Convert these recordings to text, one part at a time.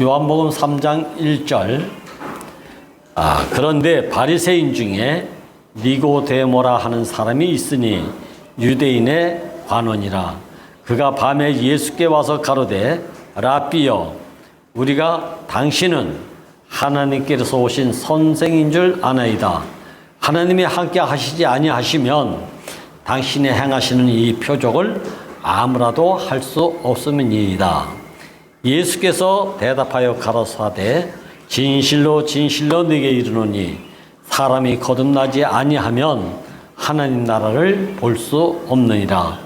요한복음 3장 1절. 그런데 바리새인 중에 니고데모라 하는 사람이 있으니 유대인의 관원이라. 그가 밤에 예수께 와서 가로되 라삐여, 우리가 당신은 하나님께서 오신 선생인 줄 아나이다. 하나님이 함께 하시지 아니하시면 당신이 행하시는 이 표적을 아무라도 할 수 없음이니이다. 예수께서 대답하여 가라사대 진실로 진실로 네게 이르노니 사람이 거듭나지 아니하면 하나님 나라를 볼 수 없느니라.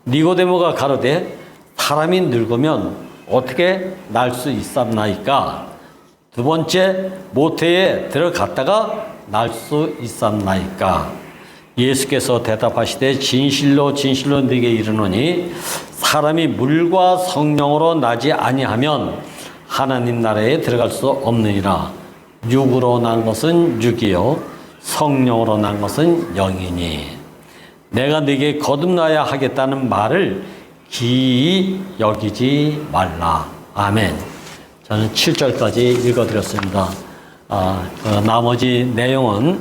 니고데모가 가로되 사람이 늙으면 어떻게 날 수 있었나이까? 두 번째, 모태에 들어갔다가 날 수 있었나이까? 예수께서 대답하시되 진실로 진실로 네게 이르노니 사람이 물과 성령으로 나지 아니하면 하나님 나라에 들어갈 수 없느니라. 육으로 난 것은 육이요 성령으로 난 것은 영이니 내가 네게 거듭나야 하겠다는 말을 기이 여기지 말라. 아멘. 저는 7절까지 읽어드렸습니다. 나머지 내용은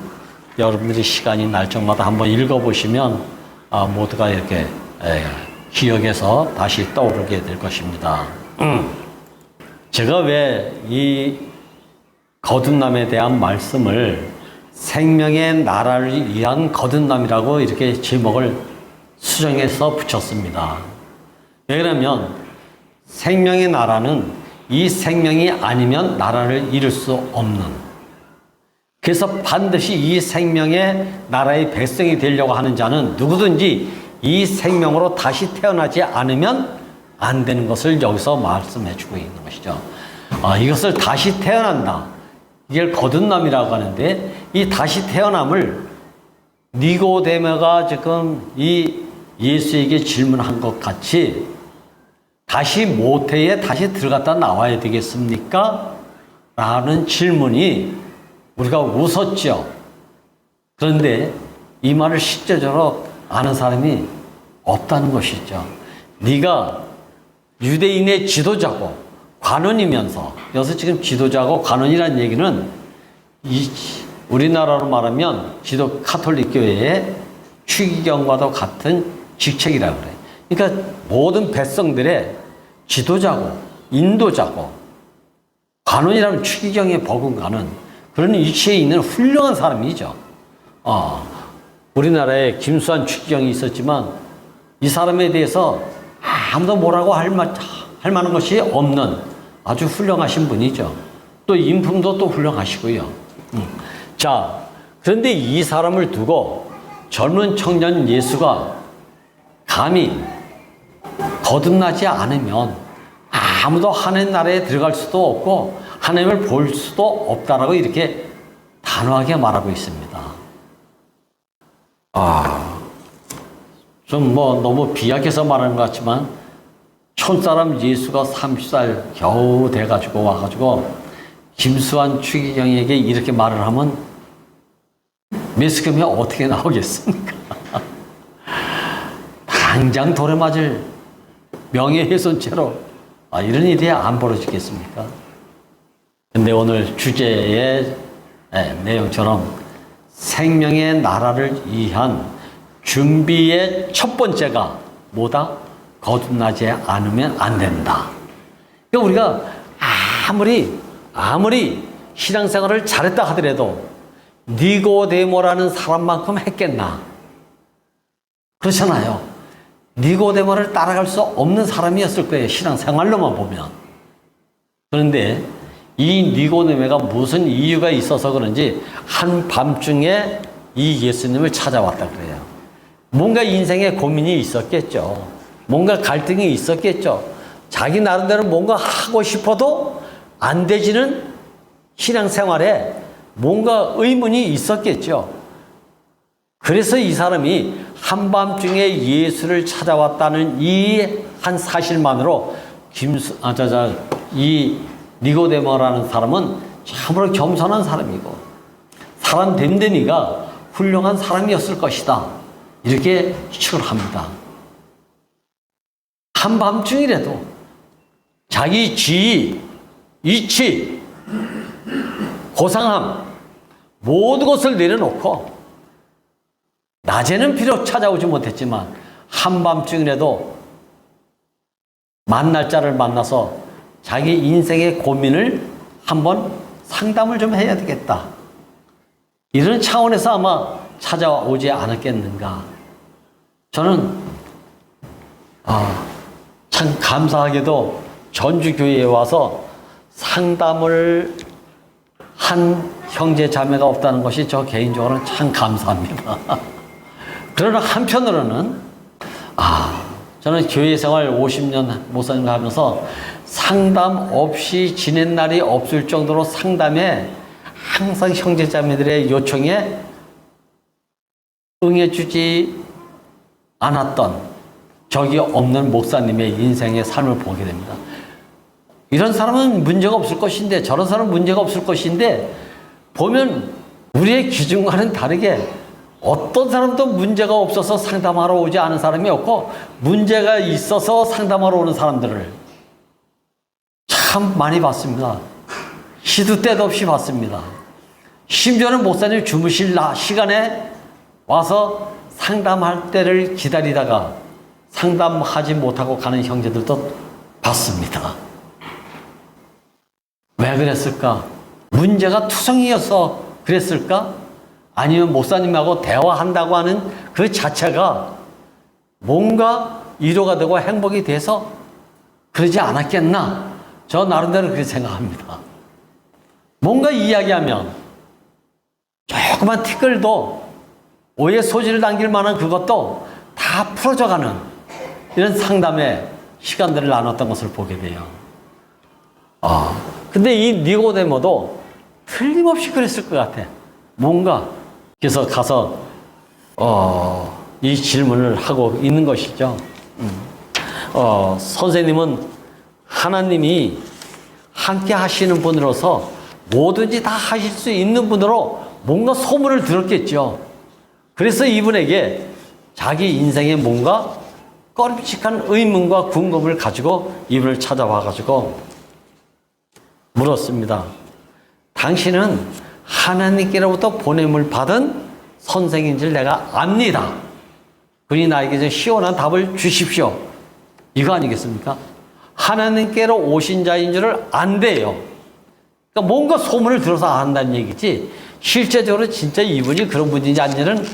여러분들이 시간이 날 적마다 한번 읽어보시면 모두가 이렇게 기억해서 다시 떠오르게 될 것입니다. 제가 왜 이 거듭남에 대한 말씀을 생명의 나라를 위한 거듭남이라고 이렇게 제목을 수정해서 붙였습니다. 왜냐하면 생명의 나라는 이 생명이 아니면 나라를 이룰 수 없는, 그래서 반드시 이 생명의 나라의 백성이 되려고 하는 자는 누구든지 이 생명으로 다시 태어나지 않으면 안 되는 것을 여기서 말씀해 주고 있는 것이죠. 이것을 다시 태어난다, 이걸 거듭남이라고 하는데, 이 다시 태어남을 니고데모가 지금 이 예수에게 질문한 것 같이 다시 모태에 다시 들어갔다 나와야 되겠습니까? 라는 질문이 우리가 웃었죠. 그런데 이 말을 실제적으로 아는 사람이 없다는 것이죠. 네가 유대인의 지도자고 관원이면서, 여기서 지금 지도자고 관원이라는 얘기는 우리나라로 말하면 카톨릭 교회의 추기경과도 같은 직책이라고 그래요. 그러니까 모든 백성들의 지도자고 인도자고, 관원이라면 추기경에 버금가는 그런 위치에 있는 훌륭한 사람이죠. 우리나라에 김수환 추기경이 있었지만 이 사람에 대해서 아무도 뭐라고 할 만한 것이 없는 아주 훌륭하신 분이죠. 또 인품도 또 훌륭하시고요. 자, 그런데 이 사람을 두고 젊은 청년 예수가 감히 거듭나지 않으면 아무도 하나님 나라에 들어갈 수도 없고 하나님을 볼 수도 없다라고 이렇게 단호하게 말하고 있습니다. 좀 너무 비약해서 말하는 것 같지만 촌사람 예수가 30살 겨우 돼가지고 와가지고 김수환 추기경에게 이렇게 말을 하면 매스컴이 어떻게 나오겠습니까? 당장 돌에 맞을 명예훼손죄로 이런 일이 안 벌어지겠습니까? 근데 오늘 주제의 내용처럼 생명의 나라를 위한 준비의 첫 번째가 뭐다? 거듭나지 않으면 안 된다. 그러니까 우리가 아무리 신앙생활을 잘했다 하더라도 니고데모라는 사람만큼 했겠나? 그렇잖아요. 니고데모를 따라갈 수 없는 사람이었을 거예요, 신앙생활로만 보면. 그런데 이 니고데모가 무슨 이유가 있어서 그런지 한밤중에 이 예수님을 찾아왔다 그래요. 뭔가 인생에 고민이 있었겠죠. 뭔가 갈등이 있었겠죠. 자기 나름대로 뭔가 하고 싶어도 안 되지는 신앙생활에 뭔가 의문이 있었겠죠. 그래서 이 사람이 한밤중에 예수를 찾아왔다는 이 한 사실만으로 이 니고데모라는 사람은 참으로 겸손한 사람이고 사람 됨됨이가 훌륭한 사람이었을 것이다, 이렇게 추측을 합니다. 한밤중이라도 자기 지위, 이치, 고상함 모든 것을 내려놓고 낮에는 비록 찾아오지 못했지만 한밤중이라도 만날 자를 만나서 자기 인생의 고민을 한번 상담을 좀 해야 되겠다. 이런 차원에서 아마 찾아오지 않았겠는가. 저는 참 감사하게도 전주교회에 와서 상담을 한 형제 자매가 없다는 것이 저 개인적으로는 참 감사합니다. 그러나 한편으로는 저는 교회 생활 50년 목사님 하면서 상담 없이 지낸 날이 없을 정도로 상담에 항상 형제 자매들의 요청에 응해주지 않았던 적이 없는 목사님의 인생의 삶을 보게 됩니다. 이런 사람은 문제가 없을 것인데 저런 사람은 문제가 없을 것인데 보면 우리의 기준과는 다르게 어떤 사람도 문제가 없어서 상담하러 오지 않은 사람이 없고 문제가 있어서 상담하러 오는 사람들을 참 많이 봤습니다. 시도 때도 없이 봤습니다. 심지어는 목사님 주무실 시간에 와서 상담할 때를 기다리다가 상담하지 못하고 가는 형제들도 봤습니다. 왜 그랬을까? 문제가 투성이어서 그랬을까? 아니면 목사님하고 대화한다고 하는 그 자체가 뭔가 위로가 되고 행복이 돼서 그러지 않았겠나? 저 나름대로 그렇게 생각합니다. 뭔가 이야기하면 조그만 티끌도 오해 소지를 남길 만한 그것도 다 풀어져가는 이런 상담의 시간들을 나눴던 것을 보게 돼요. 근데 이 니고데모도 틀림없이 그랬을 것 같아. 뭔가. 그래서 가서, 이 질문을 하고 있는 것이죠. 선생님은 하나님이 함께 하시는 분으로서 뭐든지 다 하실 수 있는 분으로 뭔가 소문을 들었겠죠. 그래서 이분에게 자기 인생에 뭔가 꺼림칙한 의문과 궁금을 가지고 이분을 찾아와가지고 물었습니다. 당신은 하나님께로부터 보냄을 받은 선생인 줄 내가 압니다. 그니 나에게 시원한 답을 주십시오. 이거 아니겠습니까? 하나님께로 오신 자인 줄을 안대요. 그러니까 뭔가 소문을 들어서 안다는 얘기지 실제적으로 진짜 이분이 그런 분인지 아닌지는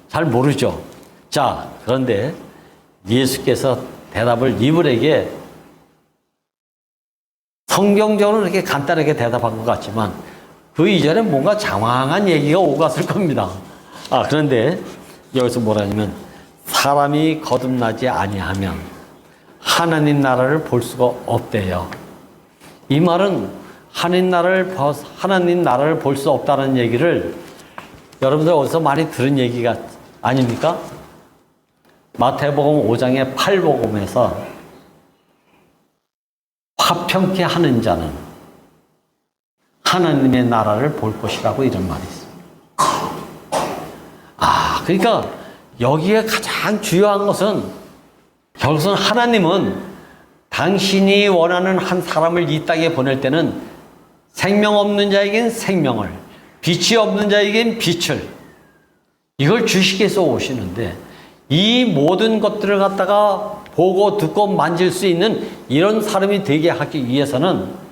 잘 모르죠. 자, 그런데 예수께서 대답을 이분에게 성경적으로 이렇게 간단하게 대답한 것 같지만 그 이전에 뭔가 장황한 얘기가 오갔을 겁니다. 그런데 여기서 뭐라냐면 사람이 거듭나지 아니하면 하나님 나라를 볼 수가 없대요. 이 말은 하나님 나라를 볼 수 없다는 얘기를 여러분들 어디서 많이 들은 얘기가 아닙니까? 마태복음 5장의 8복음에서 화평케 하는 자는 하나님의 나라를 볼 것이라고 이런 말이 있습니다. 그러니까 여기에 가장 중요한 것은 결국은 하나님은 당신이 원하는 한 사람을 이 땅에 보낼 때는 생명 없는 자에겐 생명을, 빛이 없는 자에겐 빛을 이걸 주시기 위해서 오시는데 이 모든 것들을 갖다가 보고 듣고 만질 수 있는 이런 사람이 되게 하기 위해서는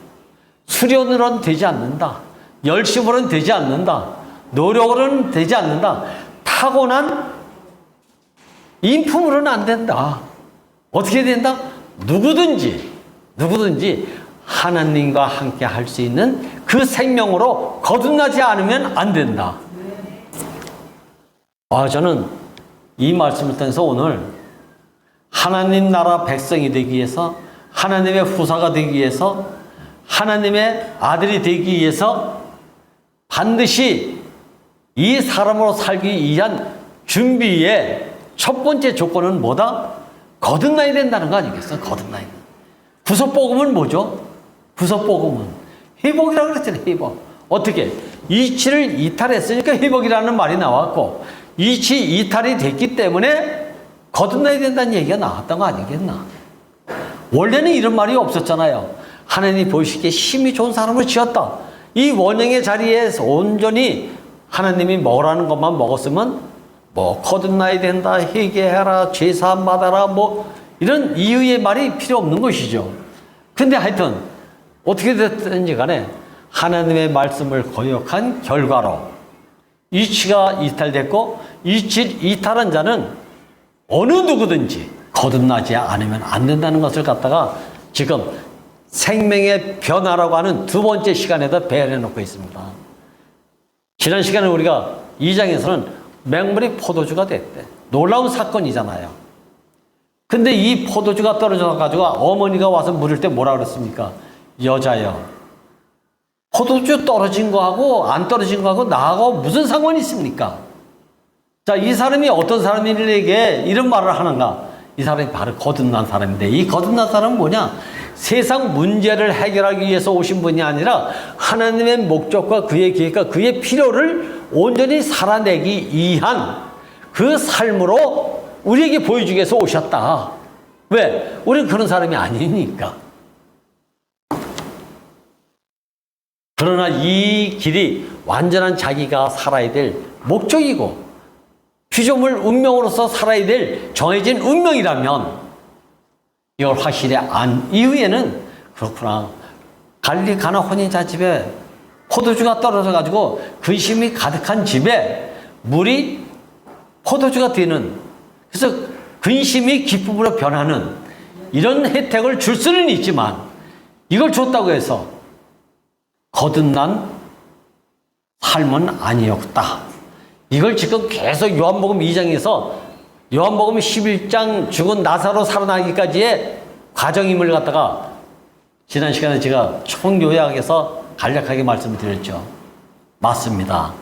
수련으로는 되지 않는다. 열심으로는 되지 않는다. 노력으로는 되지 않는다. 타고난 인품으로는 안 된다. 어떻게 된다? 누구든지 하나님과 함께 할 수 있는 그 생명으로 거듭나지 않으면 안 된다. 저는 이 말씀을 통해서 오늘 하나님 나라 백성이 되기 위해서 하나님의 후사가 되기 위해서 하나님의 아들이 되기 위해서 반드시 이 사람으로 살기 위한 준비의 첫 번째 조건은 뭐다? 거듭나야 된다는 거 아니겠어? 거듭나야 된다. 구속복음은 뭐죠? 구속복음은 회복이라고 그랬잖아요. 회복. 어떻게? 이치를 이탈했으니까 회복이라는 말이 나왔고 이치 이탈이 됐기 때문에 거듭나야 된다는 얘기가 나왔던 거 아니겠나? 원래는 이런 말이 없었잖아요. 하나님이 보시기에 힘이 좋은 사람을 지었다. 이 원형의 자리에 온전히 하나님이 먹으라는 것만 먹었으면 뭐 거듭나야 된다, 회개해라, 죄사함 받아라, 뭐 이런 이유의 말이 필요 없는 것이죠. 근데 하여튼 어떻게 됐든지 간에 하나님의 말씀을 거역한 결과로 이치가 이탈됐고, 이탈한 자는 어느 누구든지 거듭나지 않으면 안 된다는 것을 갖다가 지금 생명의 변화라고 하는 두 번째 시간에다 배열해 놓고 있습니다. 지난 시간에 우리가 2장에서는 맹물이 포도주가 됐대. 놀라운 사건이잖아요. 근데 이 포도주가 떨어져가지고 어머니가 와서 물을 때 뭐라 그랬습니까? 여자여, 포도주 떨어진 거하고 안 떨어진 거하고 나하고 무슨 상관이 있습니까? 자, 이 사람이 어떤 사람에게 이런 말을 하는가? 이 사람이 바로 거듭난 사람인데, 이 거듭난 사람은 뭐냐? 세상 문제를 해결하기 위해서 오신 분이 아니라 하나님의 목적과 그의 계획과 그의 필요를 온전히 살아내기 위한 그 삶으로 우리에게 보여주기 위해서 오셨다. 왜? 우리는 그런 사람이 아니니까. 그러나 이 길이 완전한 자기가 살아야 될 목적이고 피조물 운명으로서 살아야 될 정해진 운명이라면 이걸 확실히 안 이후에는 그렇구나. 갈릴리 가나 혼인자 집에 포도주가 떨어져가지고 근심이 가득한 집에 물이 포도주가 되는, 그래서 근심이 기쁨으로 변하는 이런 혜택을 줄 수는 있지만 이걸 줬다고 해서 거듭난 삶은 아니었다. 이걸 지금 계속 요한복음 2장에서 요한복음 11장 죽은 나사로 살아나기까지의 과정임을 갖다가 지난 시간에 제가 총요약해서 간략하게 말씀을 드렸죠. 맞습니다.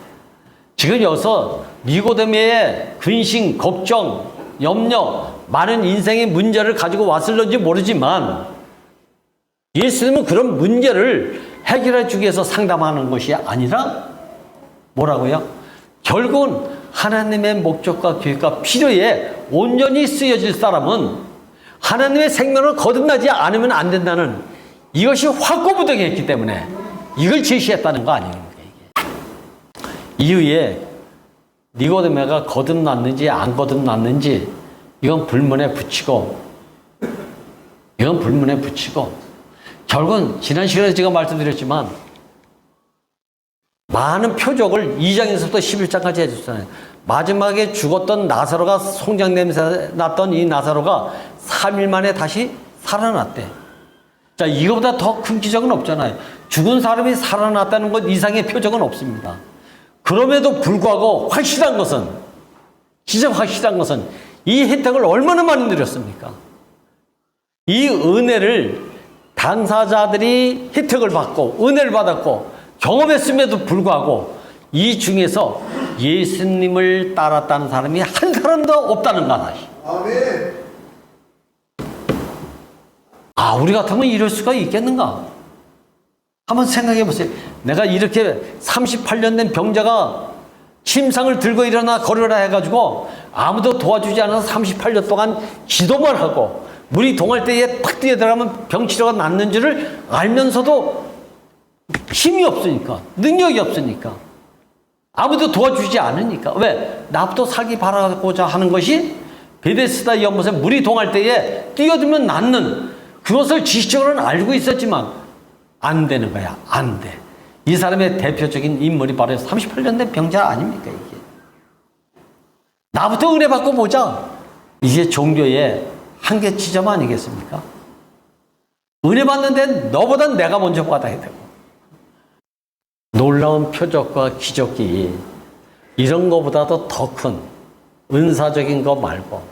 지금 여기서 니고데모의 근심, 걱정, 염려, 많은 인생의 문제를 가지고 왔을런지 모르지만 예수님은 그런 문제를 해결해 주기 위해서 상담하는 것이 아니라 뭐라고요? 결국은 하나님의 목적과 계획과 필요에 온전히 쓰여질 사람은 하나님의 생명을 거듭나지 않으면 안 된다는 이것이 확고부동했기 때문에 이걸 제시했다는 거 아닙니까? 이게. 이후에 니고데모가 거듭났는지 안 거듭났는지 이건 불문에 붙이고 결국은 지난 시간에 제가 말씀드렸지만 많은 표적을 2장에서부터 11장까지 해줬잖아요. 마지막에 죽었던 나사로가 송장 냄새 났던 이 나사로가 3일 만에 다시 살아났대. 자, 이거보다 더 큰 기적은 없잖아요. 죽은 사람이 살아났다는 것 이상의 표적은 없습니다. 그럼에도 불구하고 진짜 확실한 것은 이 혜택을 얼마나 많이 누렸습니까? 이 은혜를 당사자들이 혜택을 받고 은혜를 받았고 경험했음에도 불구하고 이 중에서 예수님을 따랐다는 사람이 한 사람도 없다는 거다. 아멘. 우리 같으면 이럴 수가 있겠는가? 한번 생각해 보세요. 내가 이렇게 38년 된 병자가 침상을 들고 일어나 걸으라 해가지고 아무도 도와주지 않아서 38년 동안 기도만 하고 물이 동할 때에 탁 뛰어 들어가면 병치료가 낫는 줄을 알면서도 힘이 없으니까, 능력이 없으니까, 아무도 도와주지 않으니까. 왜? 나부터 살기 바라고자 하는 것이 베데스다 연못에 물이 동할 때에 뛰어들면 낫는 그것을 지식적으로는 알고 있었지만 안 되는 거야. 안 돼. 이 사람의 대표적인 인물이 바로 38년 된 병자 아닙니까? 이게 나부터 은혜 받고 보자. 이게 종교의 한계 지점 아니겠습니까? 은혜 받는데 너보다 내가 먼저 받아야 되고, 놀라운 표적과 기적이 이런 것보다도 더 큰 은사적인 거 말고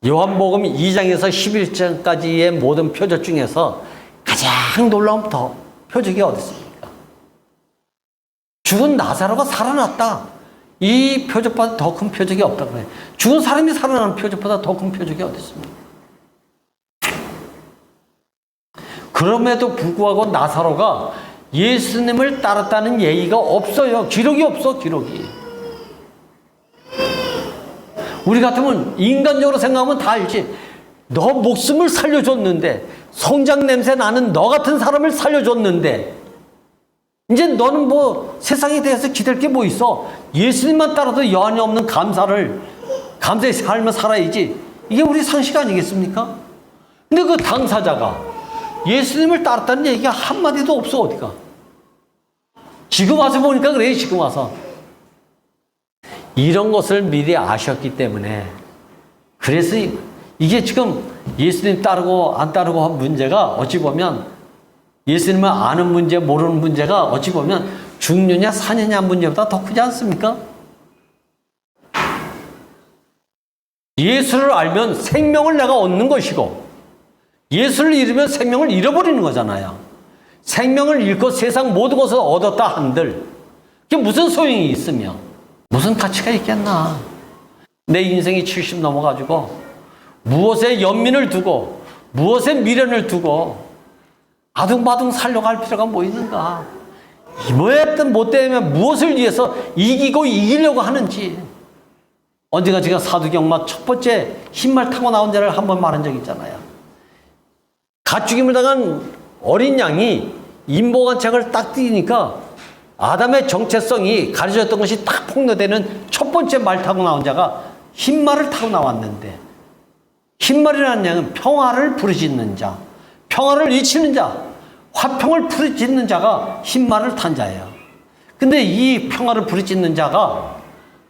요한복음 2장에서 11장까지의 모든 표적 중에서 가장 놀라운 더 표적이 어디 있습니까? 죽은 나사로가 살아났다. 이 표적보다 더 큰 표적이 없다고 해요. 죽은 사람이 살아나는 표적보다 더 큰 표적이 어디 있습니까? 그럼에도 불구하고 나사로가 예수님을 따랐다는 예의가 없어요. 기록이 없어, 기록이. 우리 같으면 인간적으로 생각하면 다 알지. 너 목숨을 살려줬는데 송장 냄새 나는 너 같은 사람을 살려줬는데 이제 너는 뭐 세상에 대해서 기댈 게 뭐 있어? 예수님만 따라도 여한이 없는 감사의 삶을 살아야지. 이게 우리 상식 아니겠습니까? 근데 그 당사자가 예수님을 따랐다는 얘기가 한마디도 없어. 어디가? 지금 와서 보니까 그래요. 지금 와서 이런 것을 미리 아셨기 때문에, 그래서 이게 지금 예수님 따르고 안 따르고 한 문제가 어찌 보면, 예수님을 아는 문제 모르는 문제가 어찌 보면 죽느냐 사느냐 문제보다 더 크지 않습니까? 예수를 알면 생명을 내가 얻는 것이고, 예수를 잃으면 생명을 잃어버리는 거잖아요. 생명을 잃고 세상 모든 것을 얻었다 한들 그게 무슨 소용이 있으며 무슨 가치가 있겠나. 내 인생이 70 넘어가지고 무엇에 연민을 두고 무엇에 미련을 두고 아둥바둥 살려고 할 필요가 뭐 있는가. 뭐했든 뭐 때문에 무엇을 위해서 이기고 이기려고 하는지. 언젠가 제가 사두경마 첫 번째 흰말 타고 나온 자를 한번 말한 적이 있잖아요. 가축임을 당한 어린 양이 인보관창을 딱 뛰니까 아담의 정체성이 가려졌던 것이 딱 폭로되는 첫 번째 말 타고 나온 자가 흰말을 타고 나왔는데, 흰말이라는 양은 평화를 부르짖는 자, 평화를 외치는 자, 화평을 부르짖는 자가 흰말을 탄 자예요. 근데 이 평화를 부르짖는 자가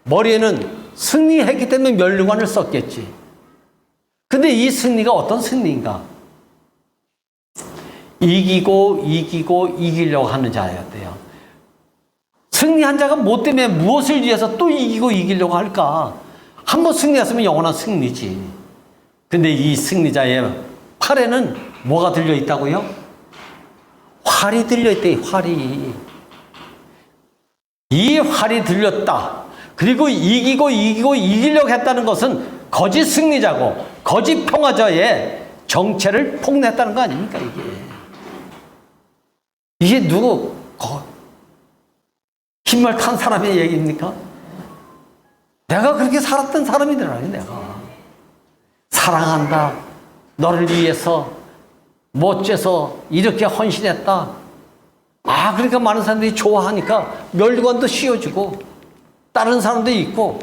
머리에는 승리했기 때문에 면류관을 썼겠지. 근데 이 승리가 어떤 승리인가? 이기려고 하는 자였대요. 승리한 자가 뭐 때문에 무엇을 위해서 또 이기고 이기려고 할까? 한번 승리했으면 영원한 승리지. 근데 이 승리자의 팔에는 뭐가 들려 있다고요? 활이 들려 있대. 활이. 이 활이 들렸다. 그리고 이기려고 했다는 것은 거짓 승리자고 거짓 평화자의 정체를 폭로했다는 거 아닙니까? 이게 누구 흰말 탄 사람의 얘기입니까? 내가 그렇게 살았던 사람이더라고요. 내가 사랑한다, 너를 위해서 멋져서 이렇게 헌신했다. 그러니까 많은 사람들이 좋아하니까 면류관도 씌워주고 다른 사람도 있고.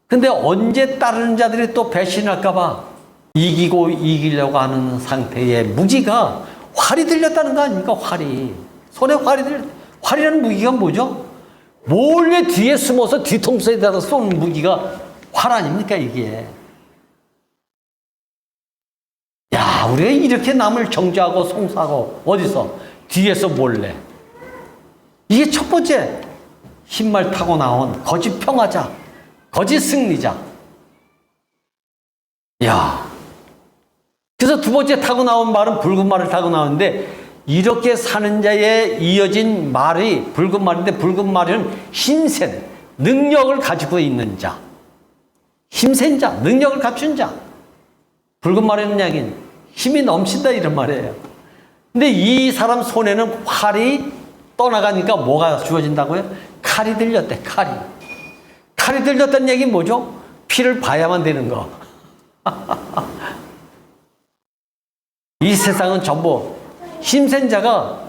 근데 언제 다른 자들이 또 배신할까봐 이기려고 하는 상태의 무기가 활이 들렸다는 거 아닙니까? 활이. 손에 활이 들렸다. 활이라는 무기가 뭐죠? 몰래 뒤에 숨어서 뒤통수에다가 쏘는 무기가 활 아닙니까? 이게. 야, 우리가 이렇게 남을 정죄하고 송사하고 어디서? 뒤에서 몰래. 이게 첫 번째 흰말 타고 나온 거짓 평화자, 거짓 승리자. 야. 그래서 두 번째 타고 나온 말은 붉은 말을 타고 나오는데, 이렇게 사는 자에 이어진 말이 붉은 말인데, 붉은 말은 힘센 능력을 가지고 있는 자, 힘센 자, 능력을 갖춘 자. 붉은 말에는 이야기는 힘이 넘친다 이런 말이에요. 근데 이 사람 손에는 활이 떠나가니까 뭐가 주어진다고요? 칼이 들렸대. 칼이 들렸다는 얘기는 뭐죠? 피를 봐야만 되는 거. 이 세상은 전부 힘센 자가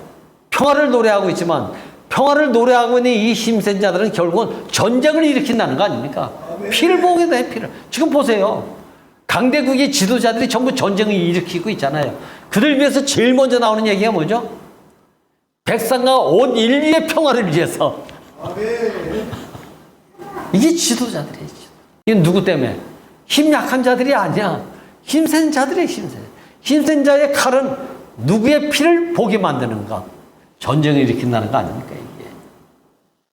평화를 노래하고 있지만, 평화를 노래하고 있는 이 힘센 자들은 결국은 전쟁을 일으킨다는 거 아닙니까? 피를 보게 돼. 피를. 지금 보세요. 강대국의 지도자들이 전부 전쟁을 일으키고 있잖아요. 그들 위해서 제일 먼저 나오는 얘기가 뭐죠? 백성과 온 인류의 평화를 위해서. 이게 지도자들이에요. 이게 누구 때문에? 힘 약한 자들이 아니야. 힘센 자들이에요. 힘센 자의 칼은 누구의 피를 보게 만드는가? 전쟁을 일으킨다는 거 아닙니까? 이게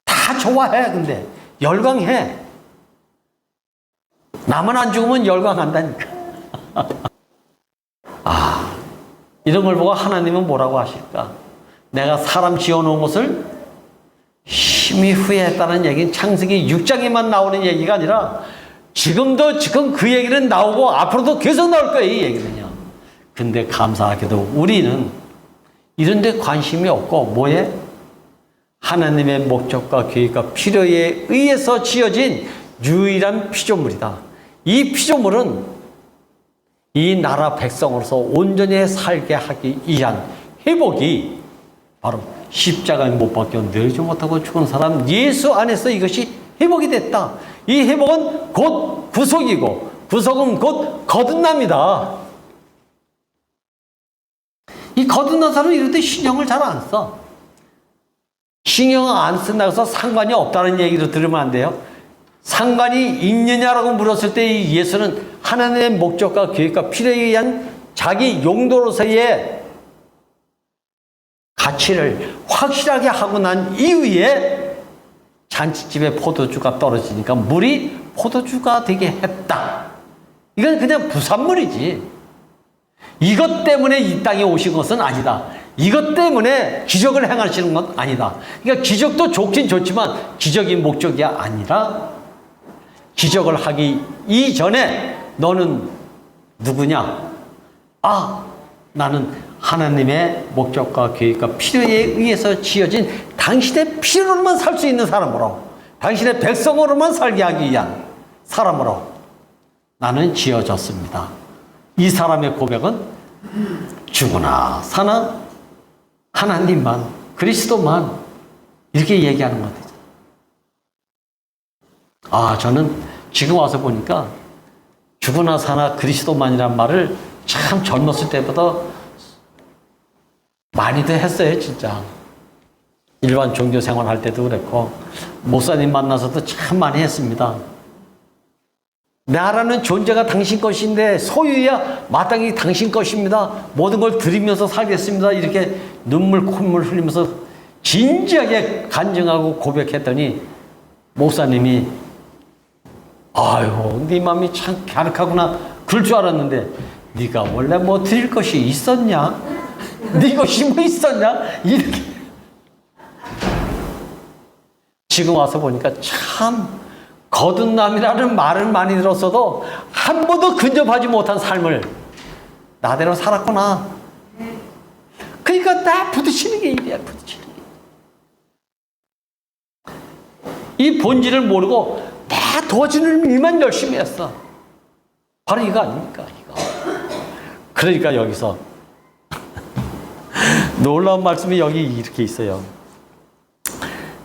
다 좋아해. 근데 열광해. 나만 안 죽으면 열광한다니까. 이런 걸 보고 하나님은 뭐라고 하실까? 내가 사람 지어놓은 것을 심히 후회했다는 얘기는 창세기 6장에만 나오는 얘기가 아니라 지금 그 얘기는 나오고 앞으로도 계속 나올 거예요. 이 얘기는요. 근데 감사하게도 우리는 이런 데 관심이 없고, 뭐에? 하나님의 목적과 계획과 필요에 의해서 지어진 유일한 피조물이다. 이 피조물은 이 나라 백성으로서 온전히 살게 하기 위한 회복이 바로 십자가에 못 박혀 내리지 못하고 죽은 사람 예수 안에서 이것이 회복이 됐다. 이 회복은 곧 구속이고 구속은 곧 거듭납니다. 이 거듭난 사람은 이럴 때 신경을 잘 안 써. 신경을 안 쓴다고 해서 상관이 없다는 얘기를 들으면 안 돼요. 상관이 있느냐라고 물었을 때 예수는 하나님의 목적과 계획과 필요에 의한 자기 용도로서의 가치를 확실하게 하고 난 이후에 잔치집에 포도주가 떨어지니까 물이 포도주가 되게 했다. 이건 그냥 부산물이지. 이것 때문에 이 땅에 오신 것은 아니다. 이것 때문에 기적을 행하시는 건 아니다. 그러니까 기적도 좋긴 좋지만 기적이 목적이 아니라 기적을 하기 이전에 너는 누구냐? 아, 나는 하나님의 목적과 계획과 필요에 의해서 지어진 당신의 필요로만 살 수 있는 사람으로, 당신의 백성으로만 살게 하기 위한 사람으로 나는 지어졌습니다. 이 사람의 고백은 죽으나 사나 하나님만, 그리스도만 이렇게 얘기하는 것 같아요. 아, 저는 지금 와서 보니까 죽으나 사나 그리스도만이란 말을 참 젊었을 때보다 많이들 했어요, 진짜. 일반 종교 생활할 때도 그랬고, 목사님 만나서도 참 많이 했습니다. 나라는 존재가 당신 것인데 소유야 마땅히 당신 것입니다. 모든 걸 드리면서 살겠습니다. 이렇게 눈물 콧물 흘리면서 진지하게 간증하고 고백했더니 목사님이 아유, 네 마음이 참 갸륵하구나 그럴 줄 알았는데 네가 원래 뭐 드릴 것이 있었냐? 네 것이 뭐 있었냐? 이렇게 지금 와서 보니까 참 거듭남이라는 말을 많이 들었어도 한 번도 근접하지 못한 삶을 나대로 살았구나. 그러니까 나 부딪히는 게 일이야, 부딪히는 게. 이 본질을 모르고 다 도와주는 일만 열심히 했어. 바로 이거 아닙니까, 이거. 그러니까 여기서 놀라운 말씀이 여기 이렇게 있어요.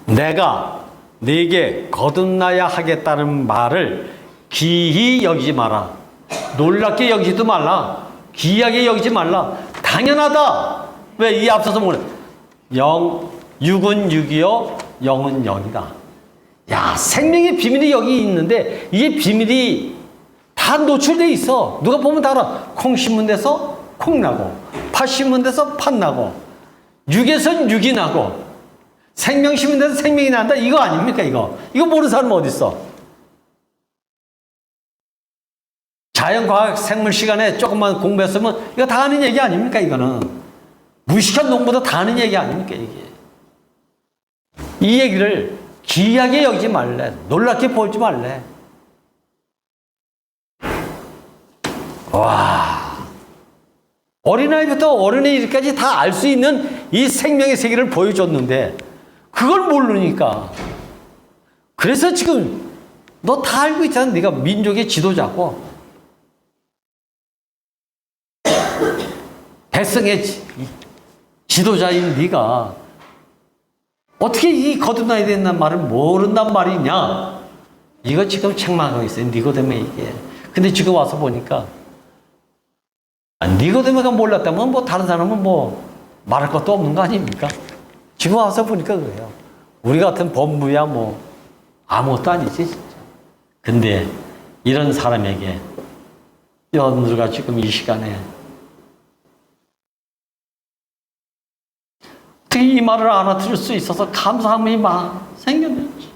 내가 네게 거듭나야 하겠다는 말을 기히 여기지 마라. 놀랍게 여기지도 말라. 기이하게 여기지 말라. 당연하다. 왜? 이 앞서서 뭐래? 육은 육이요, 영은 영이다. 야, 생명의 비밀이 여기 있는데 이게 비밀이 다 노출돼 있어. 누가 보면 다 알아. 콩 심은 데서 콩 나고, 팥 심은 데서 팥 나고, 육에선 육이 나고, 생명 심은 데서 생명이 난다. 이거 아닙니까, 이거? 이거 모르는 사람은 어디 있어? 자연과학 생물 시간에 조금만 공부했으면 이거 다 아는 얘기 아닙니까, 이거는? 무식한 농부도 다 아는 얘기 아닙니까, 이게? 이 얘기를 기이하게 여기지 말래. 놀랍게 보지 말래. 와. 어린아이부터 어른이까지 다 알 수 있는 이 생명의 세계를 보여줬는데 그걸 모르니까. 그래서 지금 너 다 알고 있잖아. 네가 민족의 지도자고 백성의 지도자인 네가 어떻게 이 거듭나야 된다는 말을 모른단 말이냐. 이거 지금 책망하고 있어요. 니고데모에 이게. 근데 지금 와서 보니까 니고데모가 몰랐다면 뭐 다른 사람은 뭐 말할 것도 없는 거 아닙니까? 지금 와서 보니까 그래요. 우리 같은 법무야 뭐 아무것도 아니지 진짜. 근데 이런 사람에게 여러분들과 지금 이 시간에 어떻게 이 말을 알아들을 수 있어서 감사함이 막 생겼는지.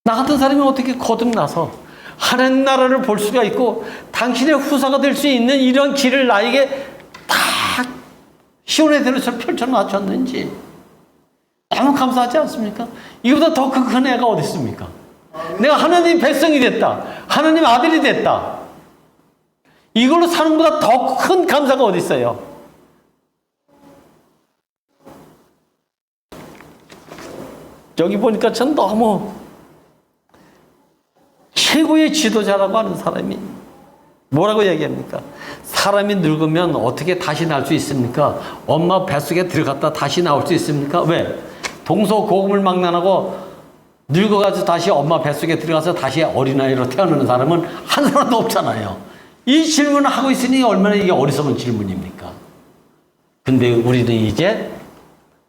나 같은 사람이 어떻게 거듭나서 하나님 나라를 볼 수가 있고 당신의 후사가 될 수 있는 이런 길을 나에게 다 시온의 대로서 펼쳐놨었는지 너무 감사하지 않습니까? 이보다 더 큰 은혜가 어디 있습니까? 내가 하나님 백성이 됐다. 하나님 아들이 됐다. 이걸로 사는 것보다 더 큰 감사가 어디 있어요? 여기 보니까 전 너무 최고의 지도자라고 하는 사람이 뭐라고 얘기합니까? 사람이 늙으면 어떻게 다시 날 수 있습니까? 엄마 뱃속에 들어갔다 다시 나올 수 있습니까? 왜? 동서고금을망라하고 늙어가지고 다시 엄마 뱃속에 들어가서 다시 어린아이로 태어나는 사람은 한 사람도 없잖아요. 이 질문을 하고 있으니 얼마나 이게 어리석은 질문입니까? 근데 우리는 이제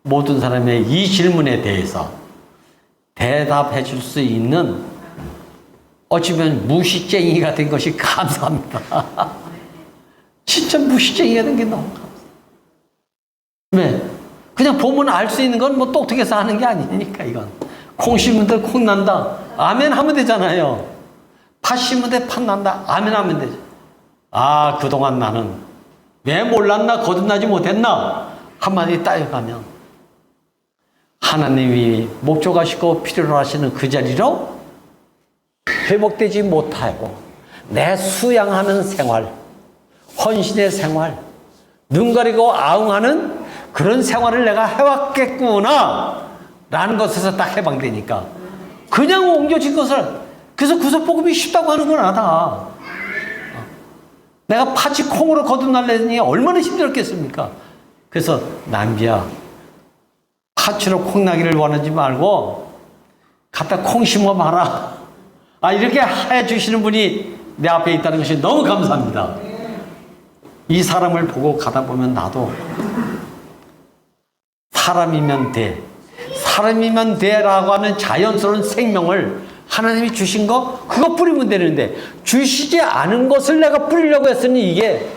모든 사람의 이 질문에 대해서 대답해 줄 수 있는 어쩌면 무시쟁이가 된 것이 감사합니다. 진짜 무시쟁이가 된 게 너무 감사합니다. 왜? 그냥 보면 알 수 있는 건 뭐 똑똑해서 하는 게 아니니까 이건. 콩 심으면 돼, 콩 난다. 아멘 하면 되잖아요. 팥 심으면 돼, 팥 난다. 아멘 하면 되죠. 아, 그동안 나는 왜 몰랐나, 거듭나지 못했나? 한마디 따여가면 하나님이 목적하시고 필요로 하시는 그 자리로 회복되지 못하고 내 수양하는 생활, 헌신의 생활, 눈 가리고 아웅하는 그런 생활을 내가 해왔겠구나 라는 것에서 딱 해방되니까 그냥 옮겨진 것을, 그래서 구속복음이 쉽다고 하는구나. 다 내가 팥이 콩으로 거듭날려니 얼마나 힘들었겠습니까? 그래서 남비야, 팥으로 콩나기를 원하지 말고 갖다 콩 심어봐라. 아, 이렇게 해주시는 분이 내 앞에 있다는 것이 너무 감사합니다. 이 사람을 보고 가다 보면 나도 사람이면 돼, 사람이면 돼라고 하는 자연스러운 생명을 하나님이 주신 거, 그거 뿌리면 되는데 주시지 않은 것을 내가 뿌리려고 했으니 이게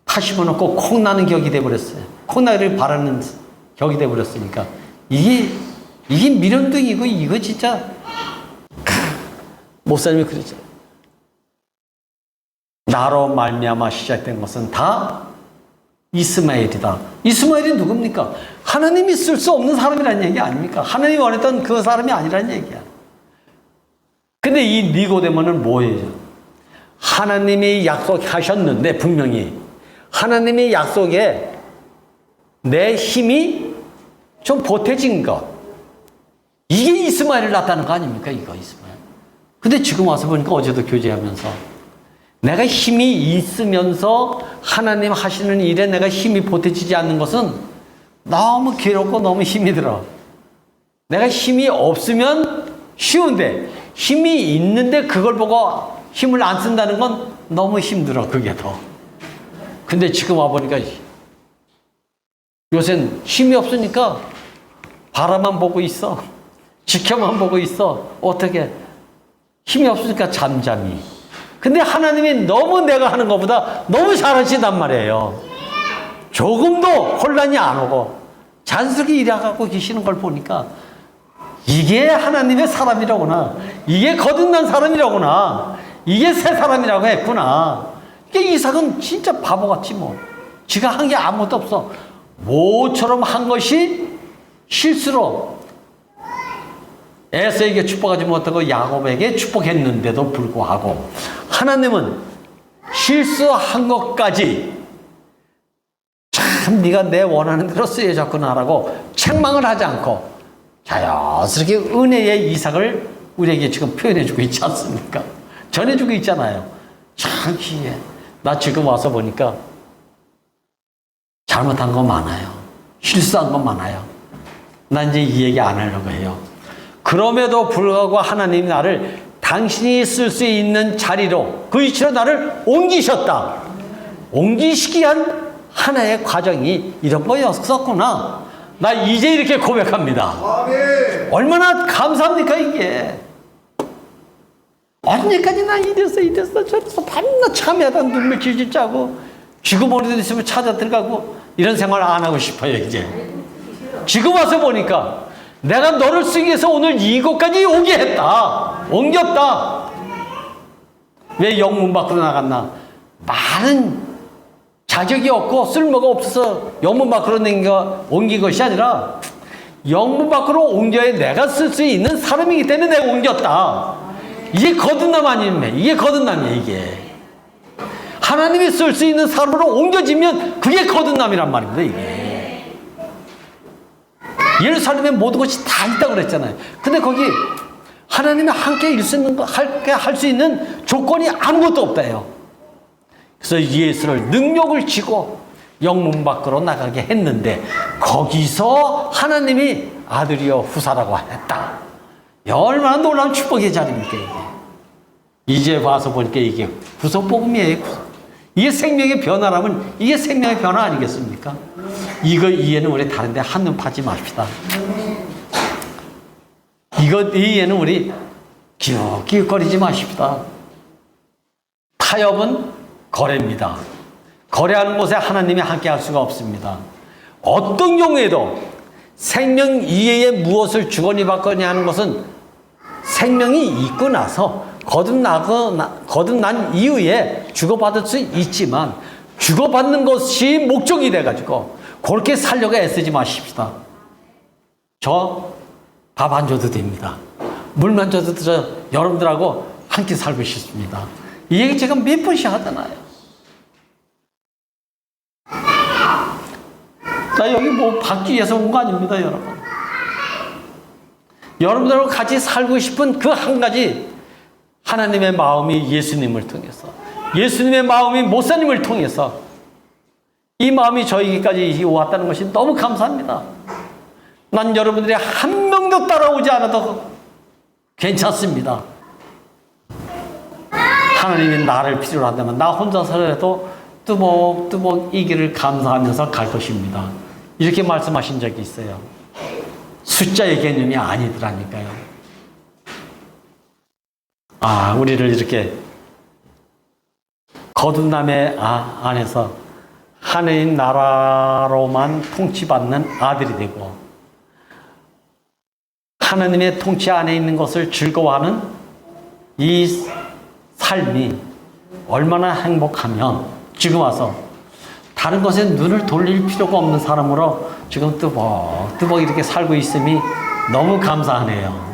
팥 심어놓고 콩 나는 격이 돼버렸어요. 콩나기를 바라는 격이 돼버렸으니까 이게 미련둥이고 이거 진짜 목사님이 그러죠. 나로 말미암아 시작된 것은 다 이스마엘이다. 이스마엘이 누굽니까? 하나님이 쓸 수 없는 사람이라는 얘기 아닙니까? 하나님이 원했던 그 사람이 아니라는 얘기야. 근데 이 니고데모는 뭐예요? 하나님이 약속하셨는데, 분명히 하나님의 약속에 내 힘이 좀 보태진 것, 이게 이스마엘을 낳았다는 거 아닙니까? 이거 이스마엘. 근데 지금 와서 보니까, 어제도 교제하면서 내가 힘이 있으면서 하나님 하시는 일에 내가 힘이 보태지지 않는 것은 너무 괴롭고 너무 힘이 들어. 내가 힘이 없으면 쉬운데 힘이 있는데 그걸 보고 힘을 안 쓴다는 건 너무 힘들어. 그게 더. 근데 지금 와보니까 요새는 힘이 없으니까 바라만 보고 있어. 지켜만 보고 있어. 어떻게? 힘이 없으니까 잠잠히. 근데 하나님이 너무 내가 하는 것보다 너무 잘하신단 말이에요. 조금도 혼란이 안 오고 자연스럽게 일해가고 계시는 걸 보니까 이게 하나님의 사람이라구나. 이게 거듭난 사람이라구나. 이게 새 사람이라고 했구나. 이게 이삭은 진짜 바보같이 뭐. 지가 한 게 아무것도 없어. 모처럼 한 것이 실수로 에서에게 축복하지 못하고 야곱에게 축복했는데도 불구하고 하나님은 실수한 것까지 참 네가 내 원하는 대로 쓰여졌구나라고 책망을 하지 않고 자연스럽게 은혜의 이삭을 우리에게 지금 표현해주고 있지 않습니까? 전해주고 있잖아요. 참 기이해. 나 지금 와서 보니까 잘못한 거 많아요. 실수한 거 많아요. 난 이제 이 얘기 안 하려고 해요. 그럼에도 불구하고 하나님이 나를 당신이 쓸 수 있는 자리로, 그 위치로 나를 옮기셨다. 옮기시기 위한 하나의 과정이 이런 거였었구나. 나 이제 이렇게 고백합니다. 아멘. 얼마나 감사합니까 이게. 언제까지 나 이랬어 저랬어 밤낮 참여하다 눈물 질질 짜고 쥐구멍이도 있으면 찾아 들어가고 이런 생활 안 하고 싶어요 이제. 지금 와서 보니까 내가 너를 쓰기 위해서 오늘 이곳까지 오게 했다. 옮겼다. 왜 영문 밖으로 나갔나? 많은 자격이 없고 쓸모가 없어서 영문 밖으로 옮긴 것이 아니라 영문 밖으로 옮겨야 내가 쓸 수 있는 사람이기 때문에 내가 옮겼다. 이게 거듭남 아닙니까? 이게 거듭남이에요. 이게 하나님이 쓸 수 있는 사람으로 옮겨지면 그게 거듭남이란 말입니다. 이게 예루살렘에 모든 것이 다 있다고 그랬잖아요. 근데 거기 하나님이 함께 할 수 있는 조건이 아무것도 없다요. 그래서 예수를 능력을 지고 영문 밖으로 나가게 했는데 거기서 하나님이 아들이여 후사라고 했다. 얼마나 놀라운 축복의 자리입니까 이게. 이제 와서 보니까 이게 구속복음이에요. 이게 생명의 변화라면 이게 생명의 변화 아니겠습니까? 이거 이해는 우리 다른데 한눈 파지 맙시다. 이거 이해는 우리 기웃기웃거리지 마십시다. 타협은 거래입니다. 거래하는 곳에 하나님이 함께 할 수가 없습니다. 어떤 경우에도 생명 이외에 무엇을 주거니 받거니 하는 것은 생명이 있고 나서 거듭난 이후에 주고받을 수 있지만 주고받는 것이 목적이 돼가지고 그렇게 살려고 애쓰지 마십시다. 저 밥 안 줘도 됩니다. 물만 줘도 저 여러분들하고 함께 살고 싶습니다. 이 얘기 제가 몇 번씩 하잖아요. 나 여기 뭐 받기 위해서 온 거 아닙니다, 여러분. 여러분들하고 같이 살고 싶은 그 한 가지, 하나님의 마음이 예수님을 통해서, 예수님의 마음이 목사님을 통해서 이 마음이 저에게까지 왔다는 것이 너무 감사합니다. 난 여러분들이 한 명도 따라오지 않아도 괜찮습니다. 하나님이 나를 필요로 한다면 나 혼자서라도 뚜벅뚜벅 이 길을 감사하면서 갈 것입니다. 이렇게 말씀하신 적이 있어요. 숫자의 개념이 아니더라니까요. 우리를 이렇게 거듭남의 안에서 하나님 나라로만 통치받는 아들이 되고 하나님의 통치 안에 있는 것을 즐거워하는 이 삶이 얼마나 행복하면 지금 와서 다른 것에 눈을 돌릴 필요가 없는 사람으로 지금 뚜벅뚜벅 이렇게 살고 있음이 너무 감사하네요.